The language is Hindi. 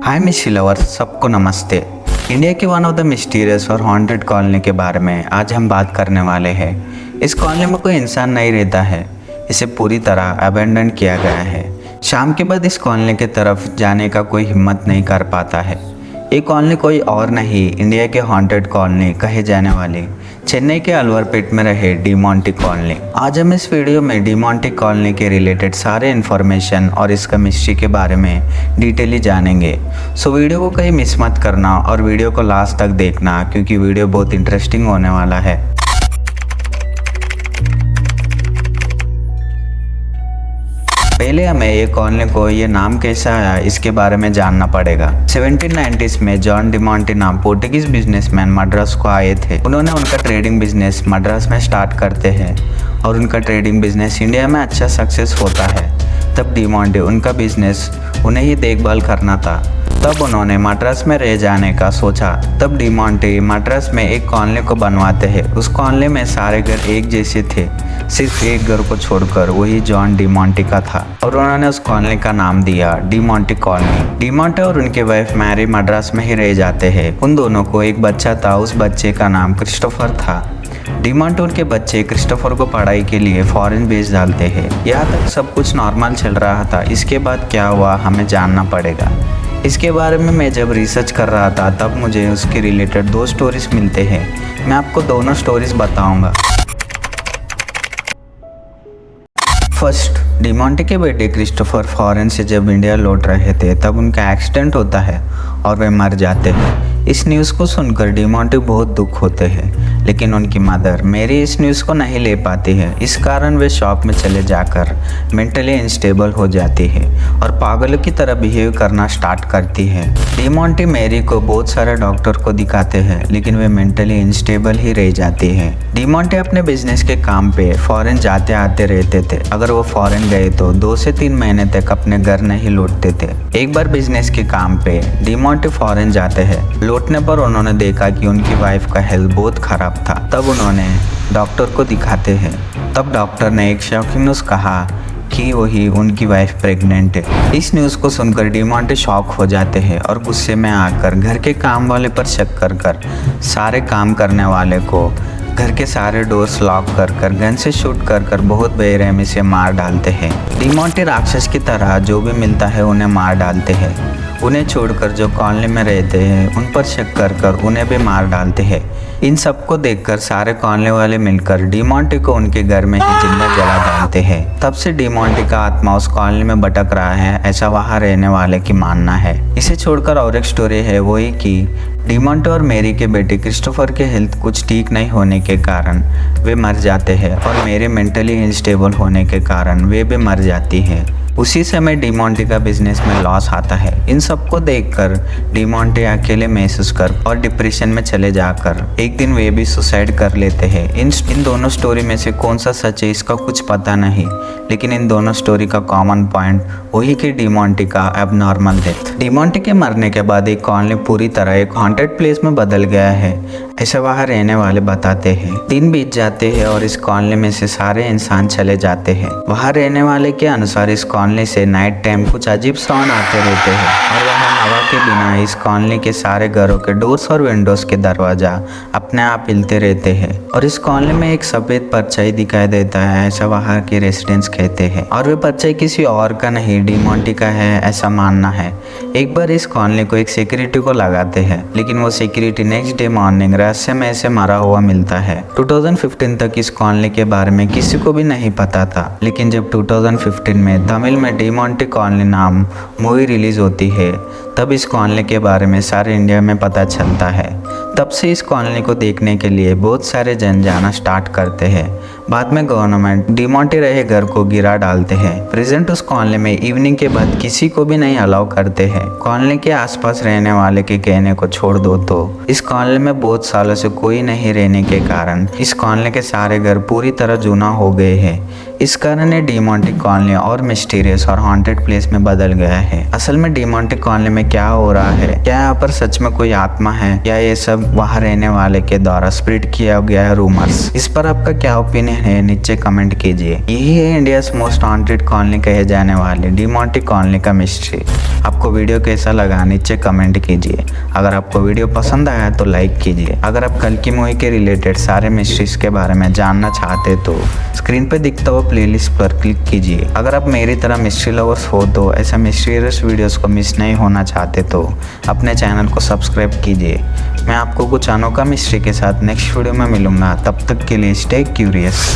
हाय मिस्ट्री लवर्स, सबको नमस्ते। इंडिया के वन ऑफ द मिस्टीरियस और हॉन्टेड कॉलोनी के बारे में आज हम बात करने वाले हैं। इस कॉलोनी में कोई इंसान नहीं रहता है, इसे पूरी तरह अबेंडन किया गया है। शाम के बाद इस कॉलोनी की तरफ जाने का कोई हिम्मत नहीं कर पाता है। ये कॉलोनी कोई और नहीं, इंडिया के हॉन्टेड कॉलोनी कहे जाने वाली चेन्नई के अलवरपेट में रहे डी मोंटी कॉलोनी। आज हम इस वीडियो में डी मोंटी कॉलोनी के रिलेटेड सारे इन्फॉर्मेशन और इसका मिस्ट्री के बारे में डिटेली जानेंगे। सो वीडियो को कहीं मिस मत करना और वीडियो को लास्ट तक देखना, क्योंकि वीडियो बहुत इंटरेस्टिंग होने वाला है। पहले हमें ये कॉलोनी को ये नाम कैसा आया इसके बारे में जानना पड़ेगा। 1790s में जॉन डी मोंटी नाम पोर्टुगीज बिजनेसमैन मद्रास को आए थे। उन्होंने उनका ट्रेडिंग बिजनेस मद्रास में स्टार्ट करते हैं और उनका ट्रेडिंग बिजनेस इंडिया में अच्छा सक्सेस होता है। तब डी मोंटी उनका बिजनेस उन्हें ही देखभाल करना था, तब उन्होंने मद्रास में रह जाने का सोचा। तब डी मोंटी मद्रास में एक कॉलोनी को बनवाते हैं। उस कॉलोनी में सारे घर एक जैसे थे, सिर्फ एक घर को छोड़कर, वही जॉन डी मोंटी का था और उन्होंने उस कॉलोनी का नाम दिया D Monty colony. D Monty और उनके वाइफ मैरी मद्रास में ही रह जाते हैं। उन दोनों को एक बच्चा था, उस बच्चे का नाम क्रिस्टोफर था। डी मोंटी उनके बच्चे क्रिस्टोफर को पढ़ाई के लिए फॉरेन भेज डालते हैं। यहाँ तक सब कुछ नॉर्मल चल रहा था। इसके बाद क्या हुआ हमें जानना पड़ेगा। इसके बारे में मैं जब रिसर्च कर रहा था तब मुझे उसके रिलेटेड 2 स्टोरीज मिलते हैं। मैं आपको दोनों स्टोरीज बताऊंगा। फर्स्ट, डी मोंटी के बेटे क्रिस्टोफर फॉरेन से जब इंडिया लौट रहे थे तब उनका एक्सीडेंट होता है और वे मर जाते हैं। इस न्यूज़ को सुनकर डी मोंटी बहुत दुख होते हैं, लेकिन उनकी मदर मेरी इस न्यूज़ को नहीं ले पाती है। इस कारण वे शॉक में चले जाकर मेंटली अनस्टेबल हो जाती है और पागलों की तरह बिहेव करना स्टार्ट करती है। डी मोंटी मेरी को बहुत सारे डॉक्टर को दिखाते हैं, लेकिन वे मेंटली अनस्टेबल ही रह जाती है। डी मोंटी अपने बिजनेस के काम पे फॉरेन जाते आते रहते थे। अगर वो फॉरेन गए तो 2 से 3 महीने तक अपने घर नहीं लौटते थे। एक बार बिजनेस के काम पे डी मोंटी फॉरेन जाते हैं। लौटने पर उन्होंने देखा कि उनकी वाइफ का हेल्थ बहुत खराब था। तब उन्होंने डॉक्टर को दिखाते हैं। तब डॉक्टर ने एक शॉकिंग न्यूज़ कहा कि वही उनकी वाइफ प्रेग्नेंट है। इस न्यूज़ को सुनकर डी मोंटी शॉक हो जाते हैं और गुस्से में आकर घर के काम वाले पर शक कर सारे काम करने वाले को घर के सारे डोर्स लॉक कर गन से शूट कर बहुत बेरहमी से मार डालते हैं। डी मोंटी राक्षस की तरह जो भी मिलता है उन्हें मार डालते हैं। उन्हें छोड़कर जो कॉलोनी में रहते हैं उन पर शक कर उन्हें भी मार डालते हैं। इन सबको देखकर सारे कॉलोनी वाले मिलकर डी मोंटी को उनके घर में ही जिंदा जला डालते हैं। तब से डी मोंटी का आत्मा उस कॉलोनी में भटक रहा है, ऐसा वहाँ रहने वाले की मानना है। इसे छोड़कर और एक स्टोरी है, वही कि डी मोंटी और मेरी के बेटे क्रिस्टोफर के हेल्थ कुछ ठीक नहीं होने के कारण वे मर जाते हैं और मेरे मेंटली अनस्टेबल होने के कारण वे भी मर जाती है। उसी समय डी मोंटी का बिजनेस में लॉस आता है। इन सबको देखकर डी मोंटी अकेले महसूस कर और डिप्रेशन में चले जाकर एक दिन वे भी सुसाइड कर लेते हैं। इन दोनों स्टोरी में से कौन सा सच है इसका कुछ पता नहीं, लेकिन इन दोनों स्टोरी का कॉमन पॉइंट वही कि डी मोंटी का एबनॉर्मल डेथ। डी मोंटी के मरने के बाद एक कॉलोनी पूरी तरह एक हॉन्टेड प्लेस में बदल गया है, ऐसा वहाँ रहने वाले बताते हैं। दिन बीत जाते हैं और इस कॉलोनी में से सारे इंसान चले जाते हैं। वहाँ रहने वाले के अनुसार इस कॉलोनी से नाइट टाइम कुछ अजीब साउंड आते रहते हैं और वहाँ हवा के बिना इस कॉलोनी के सारे घरों के डोर्स और विंडोज के दरवाजा अपने आप हिलते रहते हैं और इस कॉलोनी में एक सफेद परछाई दिखाई देता है, ऐसा वहाँ के रेसिडेंट्स कहते हैं। और वे परछाई किसी और का नहीं, डी मोंटी का है, ऐसा मानना है। एक बार इस कॉलोनी को एक सिक्योरिटी को लगाते हैं, लेकिन वो सिक्योरिटी नेक्स्ट डे मॉर्निंग रहस्य में ऐसे मरा हुआ मिलता है। 2015 तक इस कॉलोनी के बारे में किसी को भी नहीं पता था, लेकिन जब 2015 में तमिल में डी मोंटी कॉलोनी नाम मूवी रिलीज होती है तब इस कॉलोनी के बारे में सारे इंडिया में पता चलता है। तब से इस कॉलोनी को देखने के लिए बहुत सारे जन जाना स्टार्ट करते हैं। बाद में गवर्नमेंट डी मोंटी रहे घर को गिरा डालते हैं। प्रेजेंट उस कॉलोनी में इवनिंग के बाद किसी को भी नहीं अलाउ करते हैं। कॉलोनी के आसपास रहने वाले के कहने को छोड़ दो तो इस कॉलोनी में बहुत सालों से कोई नहीं रहने के कारण इस कॉलोनी के सारे घर पूरी तरह जूना हो गए हैं। इस कारण ये डी मोंटी कॉलोनी और मिस्टीरियस और हॉन्टेड प्लेस में बदल गया है। असल में डी मोंटी कॉलोनी में क्या हो रहा है, क्या यहाँ पर सच में कोई आत्मा है या ये सब वहाँ रहने वाले के द्वारा स्प्रेड किया गया है रूमर्स। इस पर आपका क्या ओपिनियन हैं नीचे कमेंट कीजिए। यही है इंडिया मोस्ट हॉन्टेड कॉलोनी कहे जाने वाली डीमोंटी कॉलोनी का मिस्ट्री। आपको वीडियो कैसा लगा नीचे कमेंट कीजिए। अगर आपको वीडियो पसंद आया तो लाइक कीजिए। अगर आप कल की मूवी के रिलेटेड सारे मिस्ट्रीज के बारे में जानना चाहते तो स्क्रीन पे दिखता हुआ प्लेलिस्ट पर क्लिक कीजिए। अगर आप मेरी तरह मिस्ट्री लवर्स हो तो ऐसा मिस्टीरियस वीडियोस को मिस नहीं होना चाहते तो अपने चैनल को सब्सक्राइब कीजिए। मैं आपको कुछ अनोखा मिस्ट्री के साथ नेक्स्ट वीडियो में मिलूंगा। तब तक के लिए स्टे क्यूरियस।